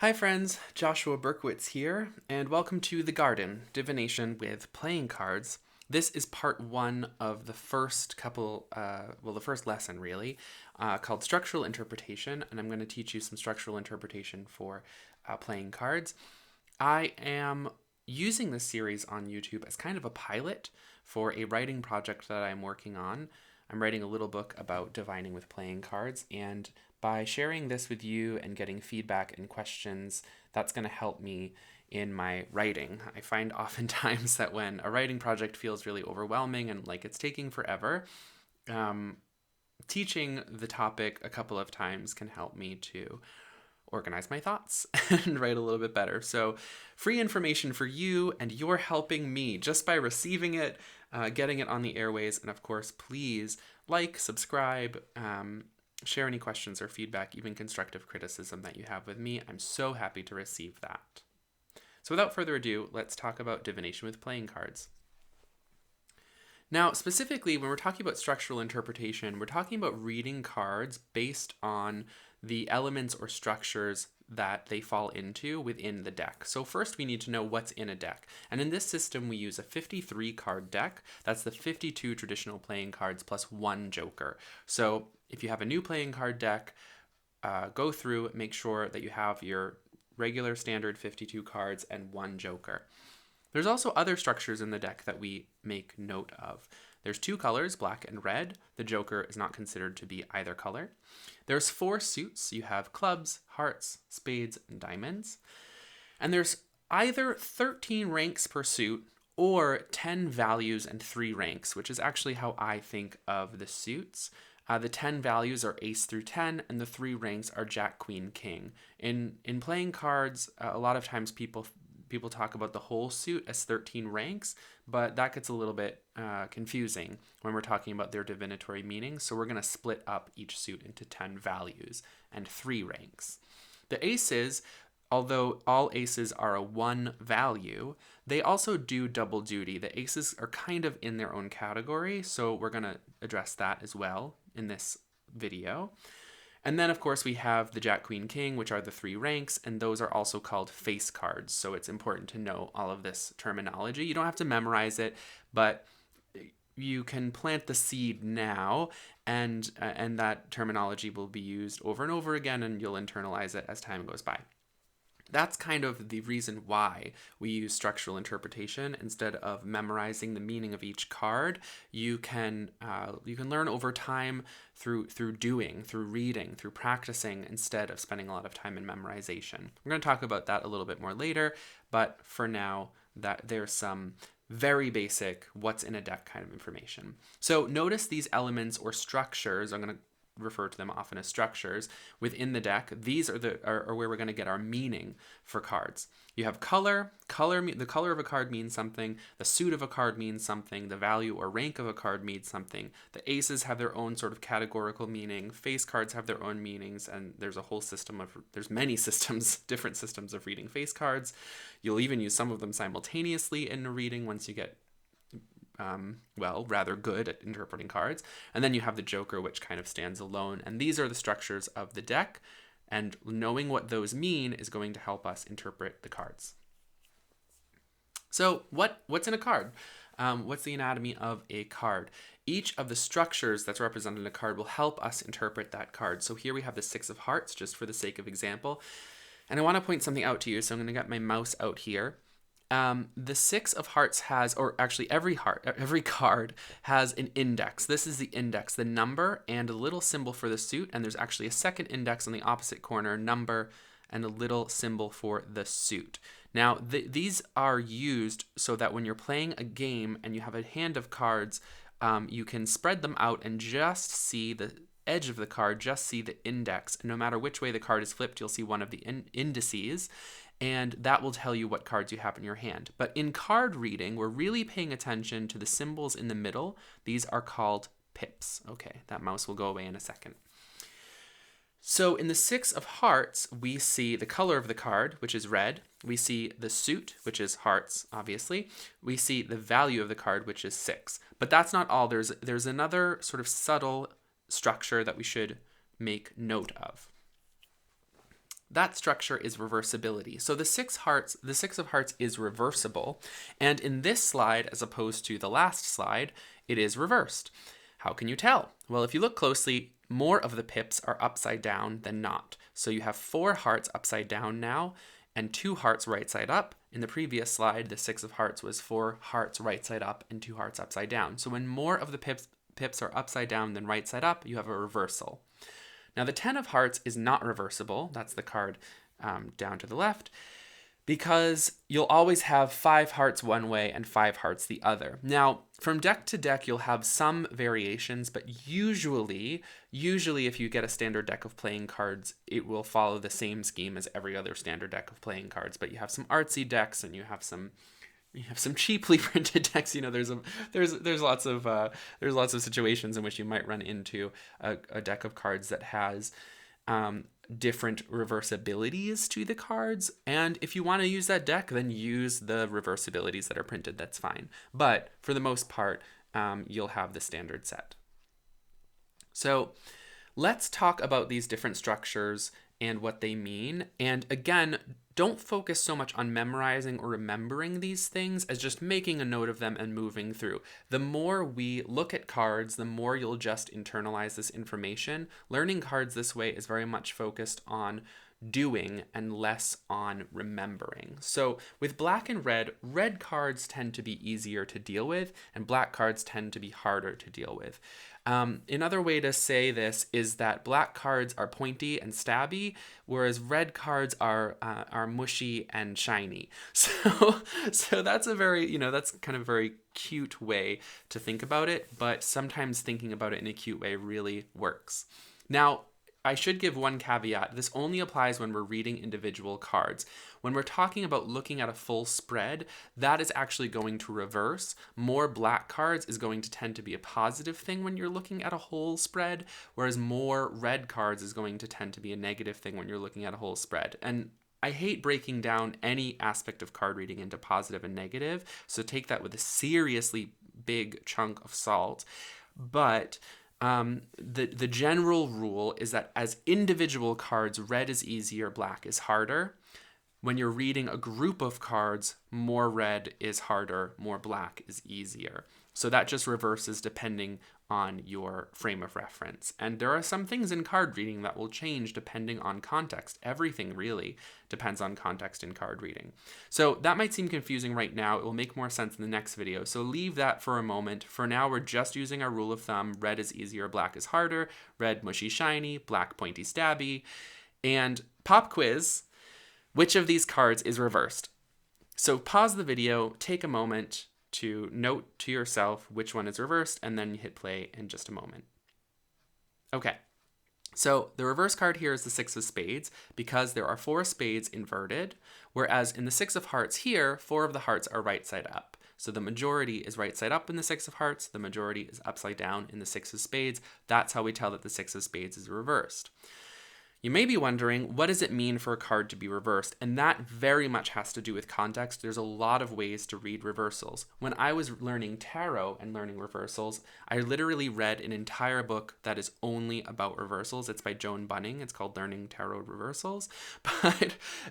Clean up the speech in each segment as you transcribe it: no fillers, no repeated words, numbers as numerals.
Hi friends, Joshua Berkowitz here, and welcome to The Garden, Divination with Playing Cards. This is part one of the first the first lesson really, called Structural Interpretation, and I'm going to teach you some structural interpretation for playing cards. I am using this series on YouTube as kind of a pilot for a writing project that I'm working on. I'm writing a little book about divining with playing cards, and by sharing this with you and getting feedback and questions, that's going to help me in my writing. I find oftentimes that when a writing project feels really overwhelming and like it's taking forever, teaching the topic a couple of times can help me to organize my thoughts and write a little bit better. So free information for you, and you're helping me just by receiving it, getting it on the airways. And of course, please like, subscribe, share any questions or feedback, even constructive criticism that you have with me. I'm so happy to receive that. So without further ado, let's talk about divination with playing cards. Now, specifically, when we're talking about structural interpretation, we're talking about reading cards based on the elements or structures that they fall into within the deck. So first we need to know what's in a deck. And in this system, we use a 53 card deck. That's the 52 traditional playing cards plus one joker. So if you have a new playing card deck, go through, make sure that you have your regular standard 52 cards and one joker. There's also other structures in the deck that we make note of. There's two colors, black and red. The joker is not considered to be either color. There's four suits. You have clubs, hearts, spades, and diamonds. And there's either 13 ranks per suit or 10 values and 3 ranks, which is actually how I think of the suits. The 10 values are ace through 10, and the 3 ranks are jack, queen, king. In playing cards, a lot of times people talk about the whole suit as 13 ranks, but that gets a little bit confusing when we're talking about their divinatory meanings. So we're going to split up each suit into 10 values and 3 ranks. The aces, although all aces are a 1 value, they also do double duty. The aces are kind of in their own category, so we're going to address that as well in this video. And then, of course, we have the Jack, Queen, King, which are the 3 ranks, and those are also called face cards. So it's important to know all of this terminology. You don't have to memorize it, but you can plant the seed now, and that terminology will be used over and over again, and you'll internalize it as time goes by. That's kind of the reason why we use structural interpretation instead of memorizing the meaning of each card. You can learn over time through doing, through reading, through practicing, instead of spending a lot of time in memorization. We're going to talk about that a little bit more later, but for now, that there's some very basic what's in a deck kind of information. So notice these elements or structures. I'm going to refer to them often as structures within the deck. These are where we're going to get our meaning for cards. You have color. The color of a card means something. The suit of a card means something. The value or rank of a card means something. The aces have their own sort of categorical meaning. Face cards have their own meanings, and there's a whole there's many systems, different systems of reading face cards. You'll even use some of them simultaneously in a reading once you get rather good at interpreting cards. And then you have the joker, which kind of stands alone. And these are the structures of the deck. And knowing what those mean is going to help us interpret the cards. So what's in a card? What's the anatomy of a card? Each of the structures that's represented in a card will help us interpret that card. So here we have the 6 of hearts, just for the sake of example. And I want to point something out to you. So I'm going to get my mouse out here. The 6 of hearts has, or actually every card has an index. This is the index, the number and a little symbol for the suit. And there's actually a second index on the opposite corner, number and a little symbol for the suit. Now, these are used so that when you're playing a game and you have a hand of cards, you can spread them out and just see the edge of the card, just see the index. No matter which way the card is flipped, you'll see one of the indices. And that will tell you what cards you have in your hand. But in card reading, we're really paying attention to the symbols in the middle. These are called pips. Okay, that mouse will go away in a second. So in the 6 of hearts, we see the color of the card, which is red. We see the suit, which is hearts, obviously. We see the value of the card, which is 6. But that's not all. There's another sort of subtle structure that we should make note of. that structure is reversibility. So the six of hearts is reversible. And in this slide, as opposed to the last slide, it is reversed. How can you tell? Well, if you look closely, more of the pips are upside down than not. So you have 4 hearts upside down now, and 2 hearts right side up. In the previous slide, the 6 of hearts was 4 hearts right side up and 2 hearts upside down. So when more of the pips are upside down than right side up, you have a reversal. Now the 10 of hearts is not reversible. That's the card down to the left, because you'll always have 5 hearts one way and 5 hearts the other. Now, from deck to deck, you'll have some variations, but usually if you get a standard deck of playing cards, it will follow the same scheme as every other standard deck of playing cards. But you have some artsy decks, and you have some cheaply printed decks. You know, there's lots of situations in which you might run into a deck of cards that has different reversibilities to the cards, and if you want to use that deck, then use the reversibilities that are printed. That's fine, but for the most part, you'll have the standard set. So let's talk about these different structures and what they mean. And again, don't focus so much on memorizing or remembering these things as just making a note of them and moving through. The more we look at cards, the more you'll just internalize this information. Learning cards this way is very much focused on doing and less on remembering. So with black and red cards tend to be easier to deal with, and black cards tend to be harder to deal with. Another way to say this is that black cards are pointy and stabby, whereas red cards are mushy and shiny. So that's a very, that's kind of a very cute way to think about it, but sometimes thinking about it in a cute way really works. Now, I should give one caveat. This only applies when we're reading individual cards. When we're talking about looking at a full spread, that is actually going to reverse. More black cards is going to tend to be a positive thing when you're looking at a whole spread, whereas more red cards is going to tend to be a negative thing when you're looking at a whole spread. And I hate breaking down any aspect of card reading into positive and negative, so take that with a seriously big chunk of salt. But the general rule is that as individual cards, red is easier, black is harder. When you're reading a group of cards, more red is harder, more black is easier. So that just reverses depending on your frame of reference. And there are some things in card reading that will change depending on context. Everything really depends on context in card reading. So that might seem confusing right now. It will make more sense in the next video. So leave that for a moment. For now, we're just using our rule of thumb. Red is easier, black is harder. Red, mushy, shiny. Black, pointy, stabby. And pop quiz. Which of these cards is reversed? So pause the video, take a moment to note to yourself which one is reversed, and then hit play in just a moment. Okay, so the reverse card here is the 6 of spades because there are 4 spades inverted, whereas in the 6 of hearts here, 4 of the hearts are right side up. So the majority is right side up in the 6 of hearts, the majority is upside down in the 6 of spades. That's how we tell that the 6 of spades is reversed. You may be wondering, what does it mean for a card to be reversed? And that very much has to do with context. There's a lot of ways to read reversals. When I was learning tarot and learning reversals, I literally read an entire book that is only about reversals. It's by Joan Bunning. It's called Learning Tarot Reversals.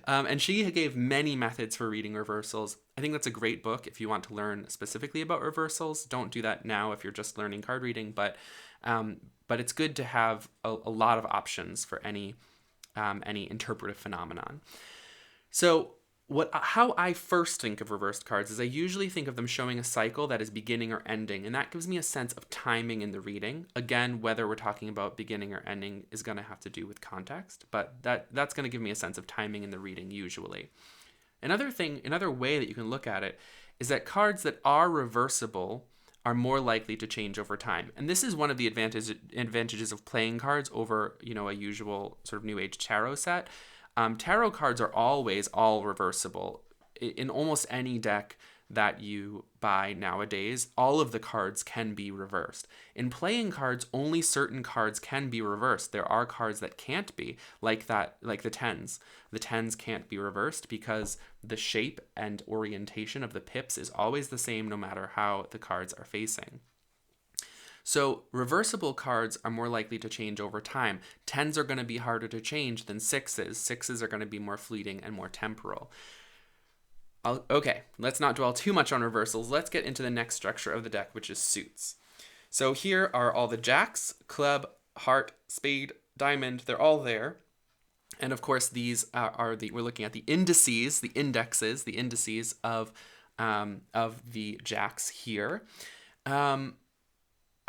And she gave many methods for reading reversals. I think that's a great book if you want to learn specifically about reversals. Don't do that now if you're just learning card reading, but it's good to have a lot of options for any interpretive phenomenon. So how I first think of reversed cards is I usually think of them showing a cycle that is beginning or ending, and that gives me a sense of timing in the reading. Again, whether we're talking about beginning or ending is going to have to do with context, but that's going to give me a sense of timing in the reading usually. Another way that you can look at it is that cards that are reversible are more likely to change over time. And this is one of the advantages of playing cards over, a usual sort of New Age tarot set. Tarot cards are always all reversible. In almost any deck that you buy nowadays, all of the cards can be reversed. In playing cards, only certain cards can be reversed. There are cards that can't be, like the tens. The tens can't be reversed because the shape and orientation of the pips is always the same no matter how the cards are facing. So reversible cards are more likely to change over time. 10s are going to be harder to change than 6s. 6s are going to be more fleeting and more temporal. Okay, let's not dwell too much on reversals. Let's get into the next structure of the deck, which is suits. So here are all the jacks, club, heart, spade, diamond. They're all there. And of course, these we're looking at the indices, the indices of the jacks here.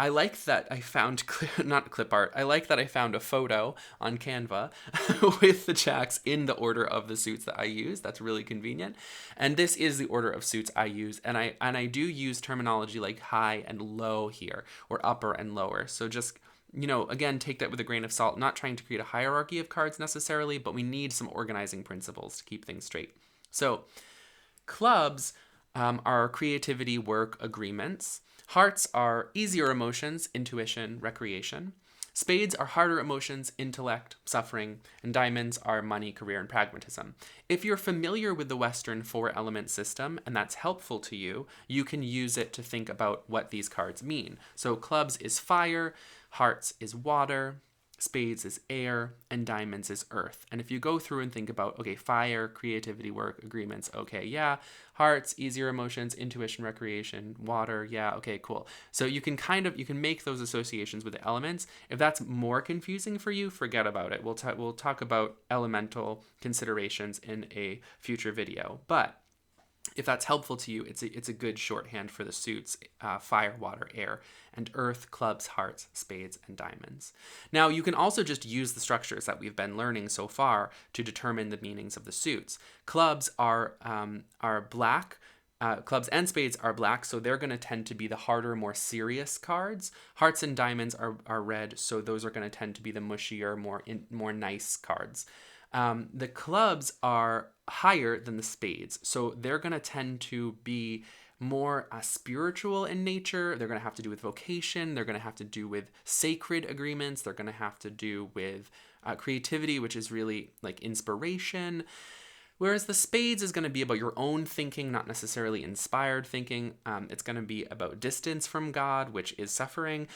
I like that I found not clip art. I like that I found a photo on Canva with the jacks in the order of the suits that I use. That's really convenient. And this is the order of suits I use. And I do use terminology like high and low here, or upper and lower. So just, again, take that with a grain of salt. Not trying to create a hierarchy of cards necessarily, but we need some organizing principles to keep things straight. So clubs are creativity, work, agreements. Hearts are easier emotions, intuition, recreation. Spades are harder emotions, intellect, suffering. And diamonds are money, career, and pragmatism. If you're familiar with the Western 4-element system and that's helpful to you, you can use it to think about what these cards mean. So clubs is fire, hearts is water, spades is air, and diamonds is earth. And if you go through and think about, okay, fire, creativity, work, agreements, okay, yeah. Hearts, easier emotions, intuition, recreation, water, yeah, okay, cool. So you can make those associations with the elements. If that's more confusing for you, forget about it. We'll talk about elemental considerations in a future video. But if that's helpful to you, it's a good shorthand for the suits: fire, water, air, and earth, clubs, hearts, spades, and diamonds. Now, you can also just use the structures that we've been learning so far to determine the meanings of the suits. Clubs are black. Clubs and spades are black, so they're going to tend to be the harder, more serious cards. Hearts and diamonds are red, so those are going to tend to be the mushier, more nice cards. The clubs are higher than the spades, so they're going to tend to be more spiritual in nature. They're going to have to do with vocation. They're going to have to do with sacred agreements. They're going to have to do with creativity, which is really like inspiration. Whereas the spades is going to be about your own thinking, not necessarily inspired thinking. It's going to be about distance from God, which is suffering.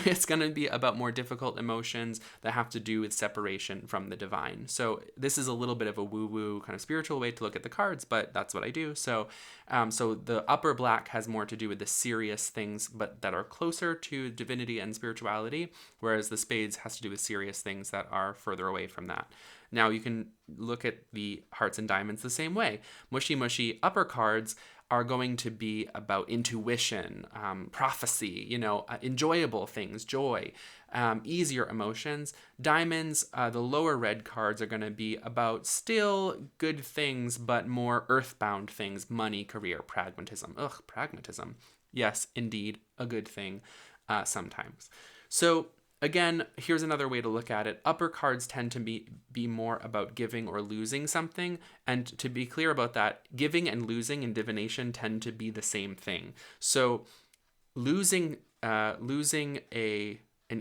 It's going to be about more difficult emotions that have to do with separation from the divine. So this is a little bit of a woo-woo kind of spiritual way to look at the cards, but that's what I do. So the upper black has more to do with the serious things, but that are closer to divinity and spirituality, whereas the spades has to do with serious things that are further away from that. Now you can look at the hearts and diamonds the same way. Mushy upper cards are going to be about intuition, prophecy, enjoyable things, joy, easier emotions. Diamonds, the lower red cards, are going to be about still good things, but more earthbound things: money, career, pragmatism. Pragmatism. Yes, indeed, a good thing sometimes. So again, here's another way to look at it. Upper cards tend to be more about giving or losing something. And to be clear about that, giving and losing in divination tend to be the same thing. So losing an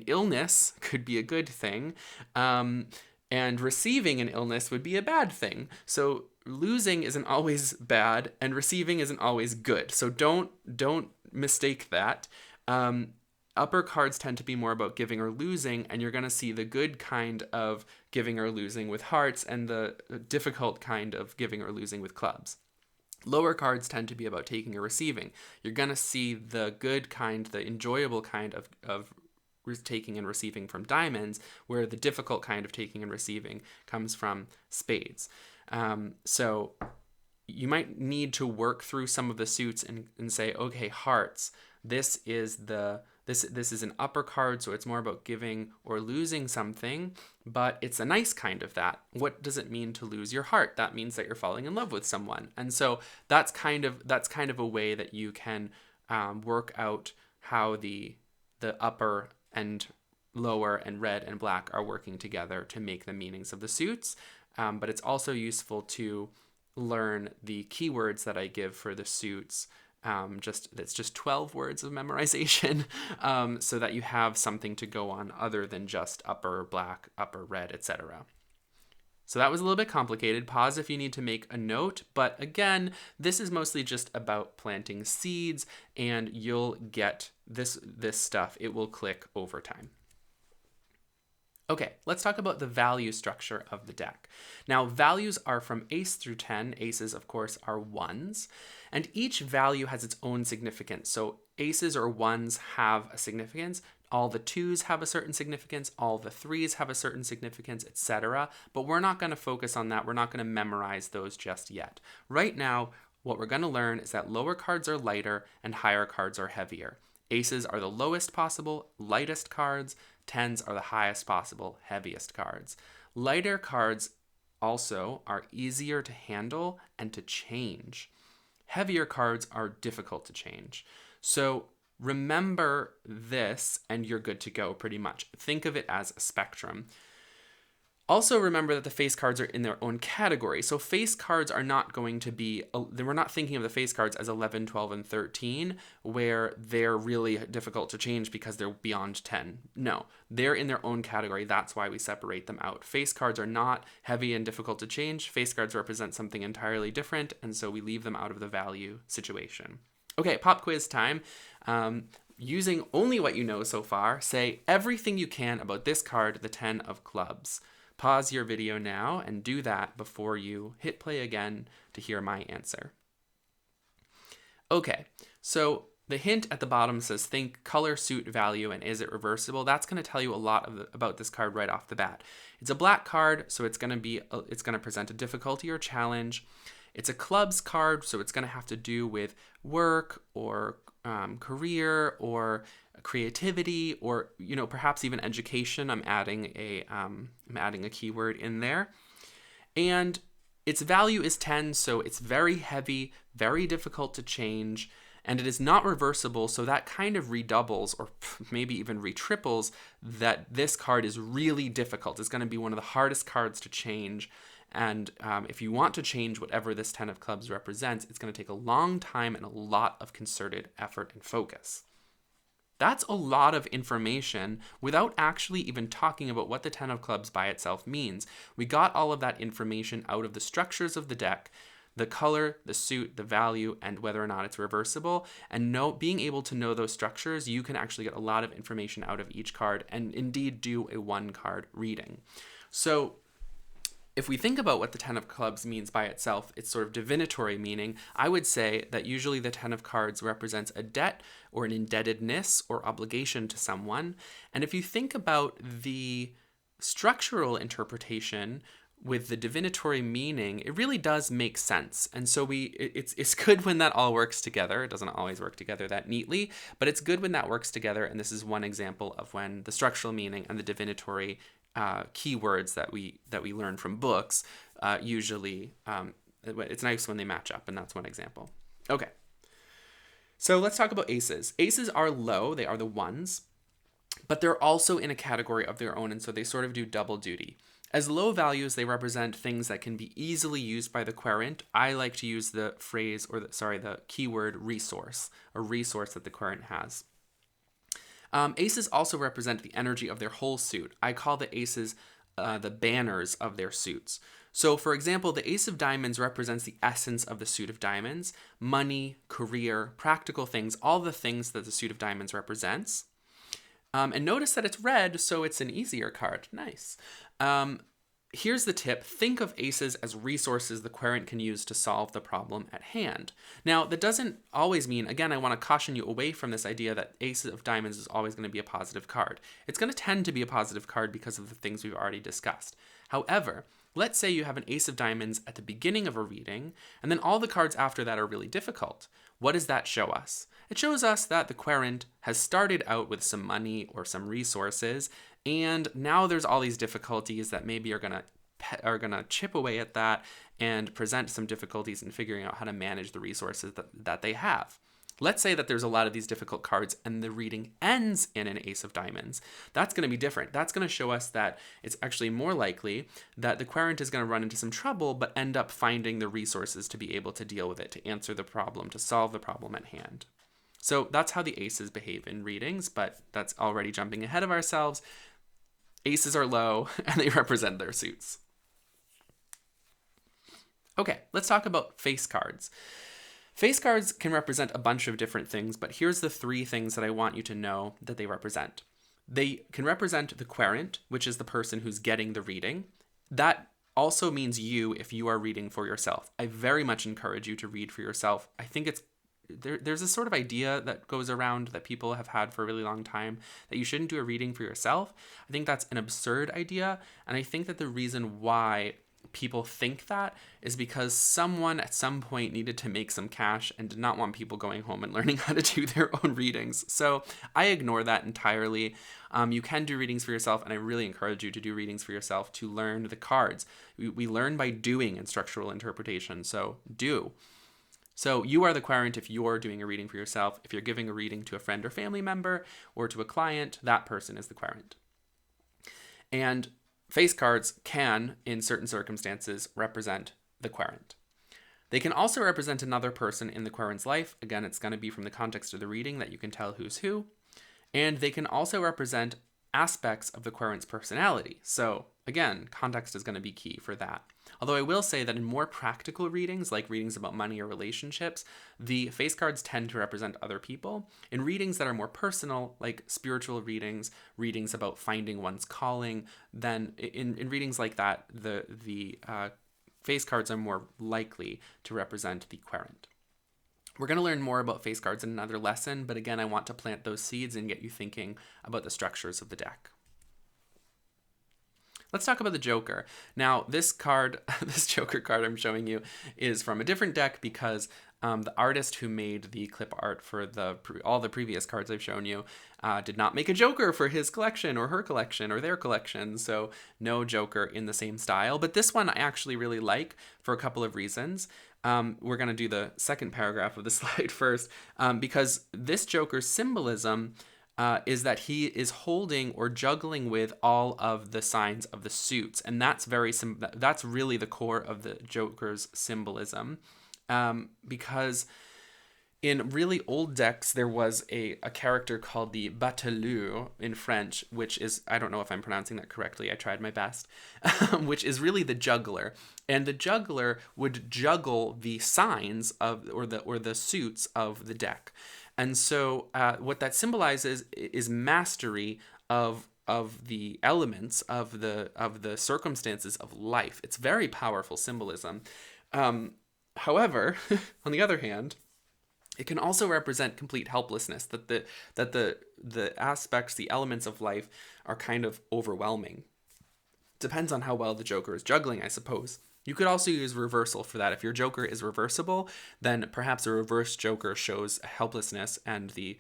illness could be a good thing, and receiving an illness would be a bad thing. So losing isn't always bad, and receiving isn't always good. So don't mistake that. Upper cards tend to be more about giving or losing, and you're going to see the good kind of giving or losing with hearts and the difficult kind of giving or losing with clubs. Lower cards tend to be about taking or receiving. You're going to see the good kind, the enjoyable kind of taking and receiving from diamonds, where the difficult kind of taking and receiving comes from spades. So you might need to work through some of the suits and say, okay, hearts, this is an upper card, so it's more about giving or losing something, but it's a nice kind of that. What does it mean to lose your heart? That means that you're falling in love with someone. And so that's kind of a way that you can work out how the upper and lower and red and black are working together to make the meanings of the suits. But it's also useful to learn the keywords that I give for the suits. It's just 12 words of memorization, so that you have something to go on other than just upper black, upper red, etc. So that was a little bit complicated. Pause if you need to make a note. But again, this is mostly just about planting seeds, and you'll get this stuff. It will click over time. Okay, let's talk about the value structure of the deck. Now, values are from ace through 10. Aces, of course, are ones. And each value has its own significance. So aces or ones have a significance. All the twos have a certain significance. All the threes have a certain significance, etc. But we're not going to focus on that. We're not going to memorize those just yet. Right now, what we're going to learn is that lower cards are lighter and higher cards are heavier. Aces are the lowest possible, lightest cards. Tens are the highest possible, heaviest cards. Lighter cards also are easier to handle and to change. Heavier cards are difficult to change. So remember this and you're good to go pretty much. Think of it as a spectrum. Also remember that the face cards are in their own category. So face cards are not going to be, we're not thinking of the face cards as 11, 12, and 13, where they're really difficult to change because they're beyond 10. No, they're in their own category. That's why we separate them out. Face cards are not heavy and difficult to change. Face cards represent something entirely different, and so we leave them out of the value situation. Okay, pop quiz time. Using only what you know so far, say everything you can about this card, the 10 of clubs. Pause your video now and do that before you hit play again to hear my answer. Okay, so the hint at the bottom says think color, suit, value, and is it reversible? That's going to tell you a lot about this card right off the bat. It's a black card, so it's going to present a difficulty or challenge. It's a clubs card, so it's going to have to do with work or career or creativity or perhaps even education. I'm adding a keyword in there. And its value is 10, so it's very heavy, very difficult to change, and it is not reversible, so that kind of redoubles or maybe even retriples that this card is really difficult. It's going to be one of the hardest cards to change. And if you want to change whatever this 10 of clubs represents, it's going to take a long time and a lot of concerted effort and focus. That's a lot of information without actually even talking about what the 10 of clubs by itself means. We got all of that information out of the structures of the deck, the color, the suit, the value, and whether or not it's reversible. And being able to know those structures, you can actually get a lot of information out of each card and indeed do a one-card reading. So if we think about what the 10 of clubs means by itself, its sort of divinatory meaning, I would say that usually the 10 of cards represents a debt or an indebtedness or obligation to someone. And if you think about the structural interpretation with the divinatory meaning, it really does make sense. And so it's good when that all works together. It doesn't always work together that neatly, but it's good when that works together. And this is one example of when the structural meaning and the divinatory keywords that we learn from books usually it's nice when they match up, and that's one example. Okay, so let's talk about aces. Aces are low, they are the ones, but they're also in a category of their own, and so they sort of do double duty. As low values, they represent things that can be easily used by the querent. I like to use the phrase the keyword resource, a resource that the querent has. Aces also represent the energy of their whole suit. I call the aces the banners of their suits. So, for example, the ace of diamonds represents the essence of the suit of diamonds: money, career, practical things, all the things that the suit of diamonds represents. And notice that it's red, so it's an easier card. Nice. Here's the tip. Think of aces as resources the querent can use to solve the problem at hand. Now, that doesn't always mean, again, I want to caution you away from this idea that ace of diamonds is always going to be a positive card. It's going to tend to be a positive card because of the things we've already discussed. However, let's say you have an ace of diamonds at the beginning of a reading, and then all the cards after that are really difficult. What does that show us? It shows us that the querent has started out with some money or some resources, and now there's all these difficulties that maybe are gonna chip away at that and present some difficulties in figuring out how to manage the resources that they have. Let's say that there's a lot of these difficult cards and the reading ends in an ace of diamonds. That's going to be different. That's going to show us that it's actually more likely that the querent is going to run into some trouble but end up finding the resources to be able to deal with it, to answer the problem, to solve the problem at hand. So that's how the aces behave in readings, but that's already jumping ahead of ourselves. Aces are low and they represent their suits. Okay, let's talk about face cards. Face cards can represent a bunch of different things, but here's the 3 things that I want you to know that they represent. They can represent the querent, which is the person who's getting the reading. That also means you if you are reading for yourself. I very much encourage you to read for yourself. I think there's a sort of idea that goes around that people have had for a really long time that you shouldn't do a reading for yourself. I think that's an absurd idea, and I think that the reason why people think that is because someone at some point needed to make some cash and did not want people going home and learning how to do their own readings. So I ignore that entirely. You can do readings for yourself, and I really encourage you to do readings for yourself to learn the cards. We learn by doing in structural interpretation, so do. So you are the querent if you're doing a reading for yourself. If you're giving a reading to a friend or family member or to a client, that person is the querent. And face cards can, in certain circumstances, represent the querent. They can also represent another person in the querent's life. Again, it's going to be from the context of the reading that you can tell who's who. And they can also represent aspects of the querent's personality. So again, context is going to be key for that. Although I will say that in more practical readings, like readings about money or relationships, the face cards tend to represent other people. In readings that are more personal, like spiritual readings, readings about finding one's calling, then in readings like that, the face cards are more likely to represent the querent. We're going to learn more about face cards in another lesson, but again, I want to plant those seeds and get you thinking about the structures of the deck. Let's talk about the Joker. Now, this card, this Joker card I'm showing you is from a different deck because the artist who made the clip art for all the previous cards I've shown you did not make a Joker for his collection or her collection or their collection, so no Joker in the same style. But this one I actually really like for a couple of reasons. We're going to do the second paragraph of the slide first because this Joker's symbolism is that he is holding or juggling with all of the signs of the suits, and that's that's really the core of the Joker's symbolism, because in really old decks there was a character called the bateleur in French, which is, I don't know if I'm pronouncing that correctly, I tried my best, which is really the juggler, and the juggler would juggle the signs of or the suits of the deck. And so what that symbolizes is mastery of the elements of the circumstances of life. It's very powerful symbolism. However, on the other hand, it can also represent complete helplessness, that the aspects, the elements of life are kind of overwhelming. Depends on how well the Joker is juggling, I suppose. You could also use reversal for that. If your Joker is reversible, then perhaps a reverse Joker shows helplessness, and the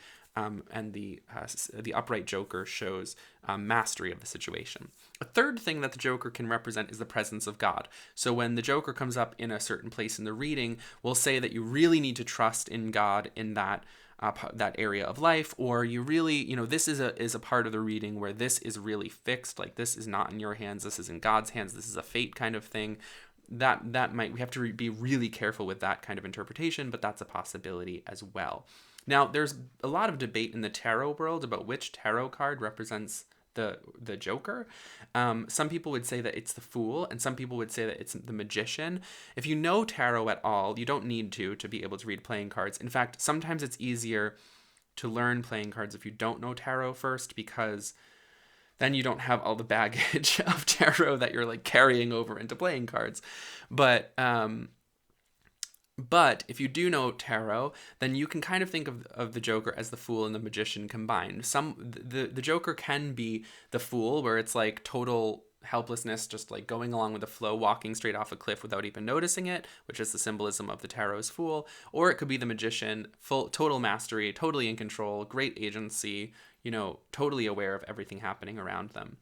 upright Joker shows mastery of the situation. A third thing that the Joker can represent is the presence of God. So when the Joker comes up in a certain place in the reading, we'll say that you really need to trust in God in that area of life, or you really, this is a part of the reading where this is really fixed, like this is not in your hands, this is in God's hands, this is a fate kind of thing. We have to be really careful with that kind of interpretation, but that's a possibility as well. Now, there's a lot of debate in the tarot world about which tarot card represents the Joker. Some people would say that it's the Fool, and some people would say that it's the Magician. If you know tarot at all, you don't need to be able to read playing cards. In fact, sometimes it's easier to learn playing cards if you don't know tarot first, because then you don't have all the baggage of tarot that you're like carrying over into playing cards. But if you do know tarot, then you can kind of think of the Joker as the Fool and the Magician combined. The Joker can be the Fool, where it's like total helplessness, just like going along with the flow, walking straight off a cliff without even noticing it, which is the symbolism of the tarot's Fool. Or it could be the Magician, total mastery, totally in control, great agency, totally aware of everything happening around them.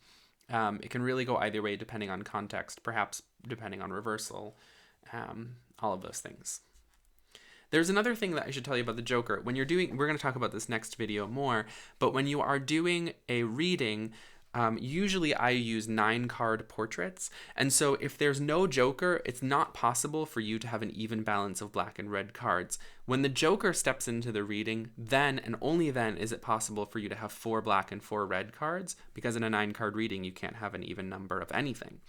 It can really go either way depending on context, perhaps depending on reversal, all of those things. There's another thing that I should tell you about the Joker. We're going to talk about this next video more, but when you are doing a reading, usually I use 9-card portraits, and so if there's no Joker, it's not possible for you to have an even balance of black and red cards. When the Joker steps into the reading, then and only then is it possible for you to have 4 black and 4 red cards, because in a 9-card reading you can't have an even number of anything.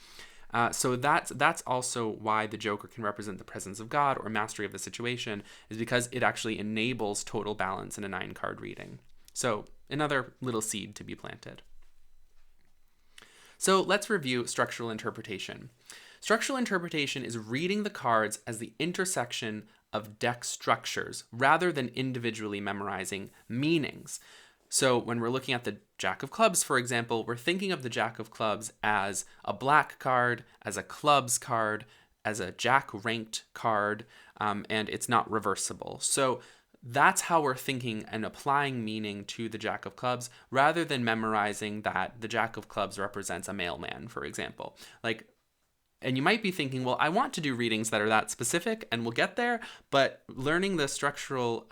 So that's also why the Joker can represent the presence of God or mastery of the situation, is because it actually enables total balance in a 9-card reading. So another little seed to be planted. So let's review structural interpretation. Structural interpretation is reading the cards as the intersection of deck structures rather than individually memorizing meanings. So when we're looking at the Jack of Clubs, for example, we're thinking of the Jack of Clubs as a black card, as a clubs card, as a Jack ranked card, and it's not reversible. So that's how we're thinking and applying meaning to the Jack of Clubs, rather than memorizing that the Jack of Clubs represents a mailman, for example. And you might be thinking, well, I want to do readings that are that specific, and we'll get there, but learning the structural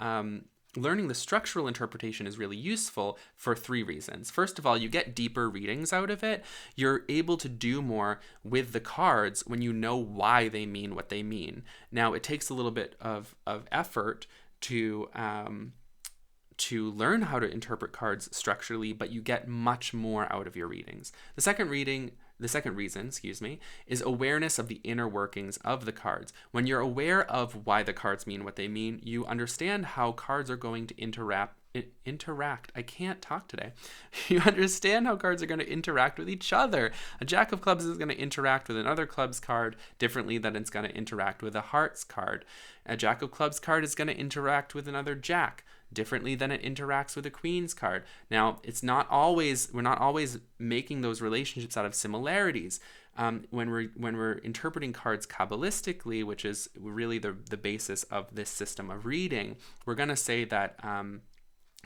interpretation is really useful for 3 reasons. First of all, you get deeper readings out of it. You're able to do more with the cards when you know why they mean what they mean. Now, it takes a little bit of effort to learn how to interpret cards structurally, but you get much more out of your readings. The second reason, is awareness of the inner workings of the cards. When you're aware of why the cards mean what they mean, you understand how cards are going to interact. I can't talk today. You understand how cards are going to interact with each other. A Jack of Clubs is going to interact with another Clubs card differently than it's going to interact with a Hearts card. A Jack of Clubs card is going to interact with another Jack differently than it interacts with a Queen's card. Now, we're not always making those relationships out of similarities. When we're interpreting cards qabbalistically, which is really the basis of this system of reading, we're going to say that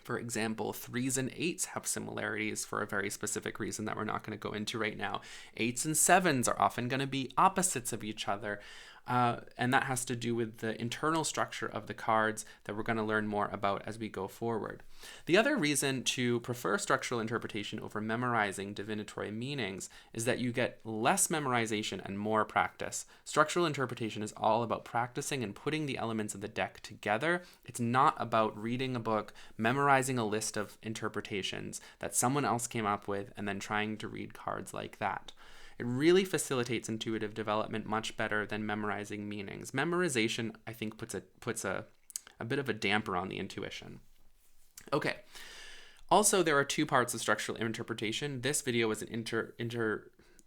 for example, 3s and 8s have similarities for a very specific reason that we're not going to go into right now. 8s and 7s are often going to be opposites of each other. And that has to do with the internal structure of the cards that we're going to learn more about as we go forward. The other reason to prefer structural interpretation over memorizing divinatory meanings is that you get less memorization and more practice. Structural interpretation is all about practicing and putting the elements of the deck together. It's not about reading a book, memorizing a list of interpretations that someone else came up with, and then trying to read cards like that. It really facilitates intuitive development much better than memorizing meanings. Memorization, I think, puts a bit of a damper on the intuition. Okay. Also, there are 2 parts of structural interpretation. This video was an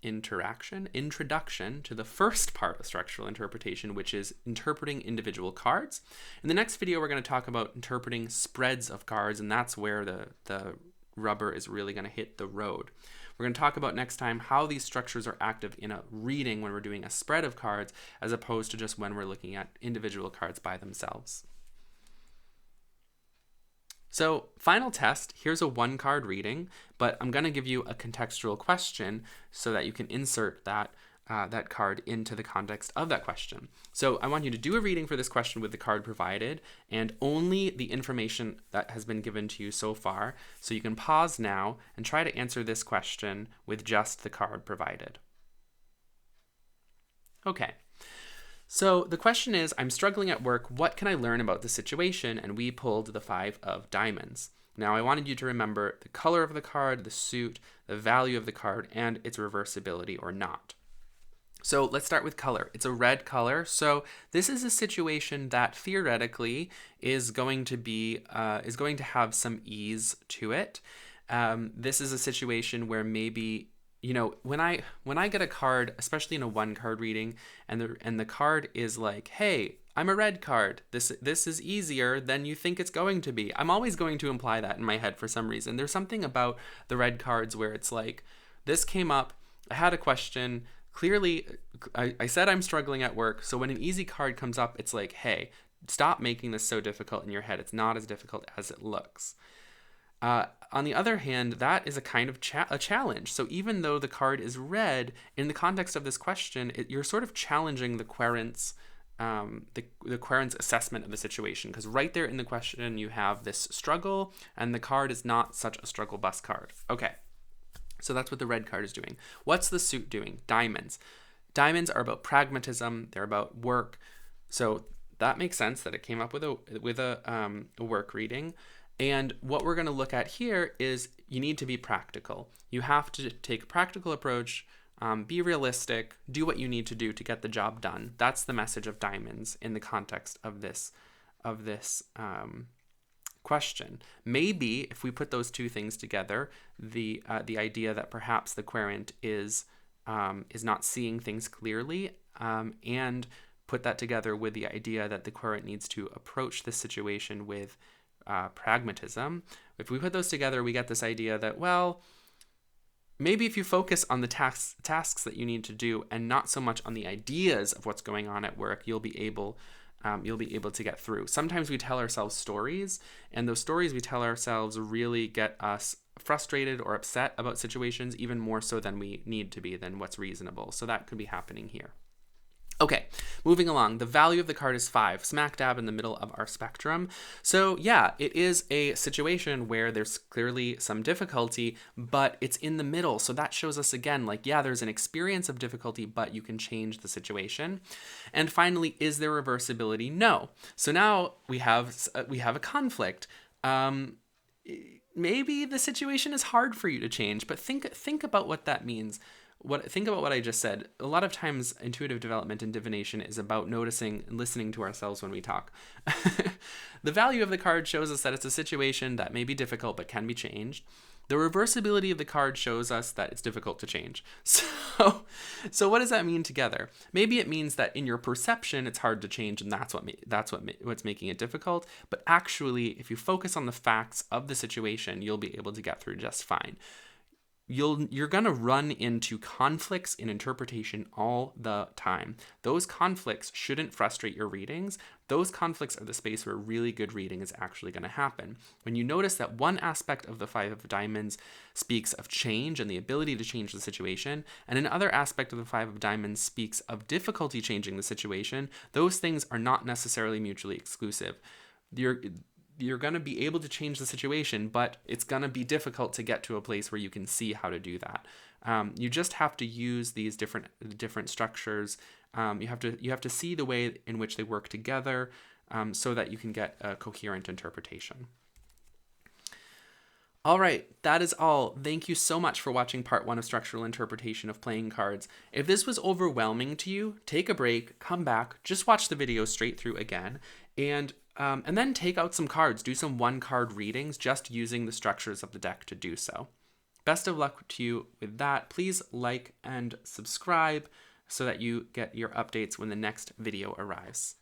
introduction to the first part of structural interpretation, which is interpreting individual cards. In the next video, we're going to talk about interpreting spreads of cards, and that's where the rubber is really going to hit the road. We're going to talk about next time how these structures are active in a reading when we're doing a spread of cards, as opposed to just when we're looking at individual cards by themselves. So, final test, here's a 1-card reading, but I'm going to give you a contextual question so that you can insert that card into the context of that question. So I want you to do a reading for this question with the card provided and only the information that has been given to you so far. So you can pause now and try to answer this question with just the card provided. Okay. So the question is, I'm struggling at work. What can I learn about the situation? And we pulled the 5 of diamonds. Now I wanted you to remember the color of the card, the suit, the value of the card, and its reversibility or not. So let's start with color. It's a red color. So this is a situation that theoretically is going to have some ease to it. This is a situation where maybe, when I get a card, especially in a 1-card reading, and the card is like, hey, I'm a red card. This is easier than you think it's going to be. I'm always going to imply that in my head for some reason. There's something about the red cards where it's like, this came up, I had a question. Clearly, I said I'm struggling at work, so when an easy card comes up, it's like, hey, stop making this so difficult in your head. It's not as difficult as it looks. On the other hand, that is a kind of a challenge. So even though the card is red, in the context of this question, you're sort of challenging the querent's assessment of the situation, because right there in the question, you have this struggle, and the card is not such a struggle bus card. Okay. So that's what the red card is doing. What's the suit doing? Diamonds. Diamonds are about pragmatism. They're about work. So that makes sense that it came up with a work reading. And what we're going to look at here is you need to be practical. You have to take a practical approach Be realistic. Do what you need to do to get the job done. That's the message of diamonds in the context of this question. Maybe if we put those two things together, the idea that perhaps the querent is not seeing things clearly, and put that together with the idea that the querent needs to approach this situation with pragmatism. If we put those together, we get this idea that, well, maybe if you focus on the tasks that you need to do and not so much on the ideas of what's going on at work, you'll be able to get through. Sometimes we tell ourselves stories, and those stories we tell ourselves really get us frustrated or upset about situations, even more so than we need to be, than what's reasonable. So that could be happening here. Okay, moving along. The value of the card is 5, smack dab in the middle of our spectrum. So yeah, it is a situation where there's clearly some difficulty, but it's in the middle. So that shows us again, like, yeah, there's an experience of difficulty, but you can change the situation. And finally, is there reversibility? No. So now we have a conflict. Maybe the situation is hard for you to change, but think about what that means. Think about what I just said. A lot of times intuitive development and divination is about noticing and listening to ourselves when we talk. The value of the card shows us that it's a situation that may be difficult but can be changed. The reversibility of the card shows us that it's difficult to change. So what does that mean together? Maybe it means that in your perception it's hard to change, and that's what's making it difficult. But actually, if you focus on the facts of the situation, you'll be able to get through just fine. You're going to run into conflicts in interpretation all the time. Those conflicts shouldn't frustrate your readings. Those conflicts are the space where really good reading is actually going to happen. When you notice that one aspect of the 5 of diamonds speaks of change and the ability to change the situation, and another aspect of the 5 of diamonds speaks of difficulty changing the situation, those things are not necessarily mutually exclusive. You're going to be able to change the situation, but it's going to be difficult to get to a place where you can see how to do that. You just have to use these different structures. You have to see the way in which they work together, so that you can get a coherent interpretation. All right, that is all. Thank you so much for watching part 1 of structural interpretation of playing cards. If this was overwhelming to you, take a break, come back, just watch the video straight through again, and then take out some cards. Do some 1-card readings just using the structures of the deck to do so. Best of luck to you with that. Please like and subscribe so that you get your updates when the next video arrives.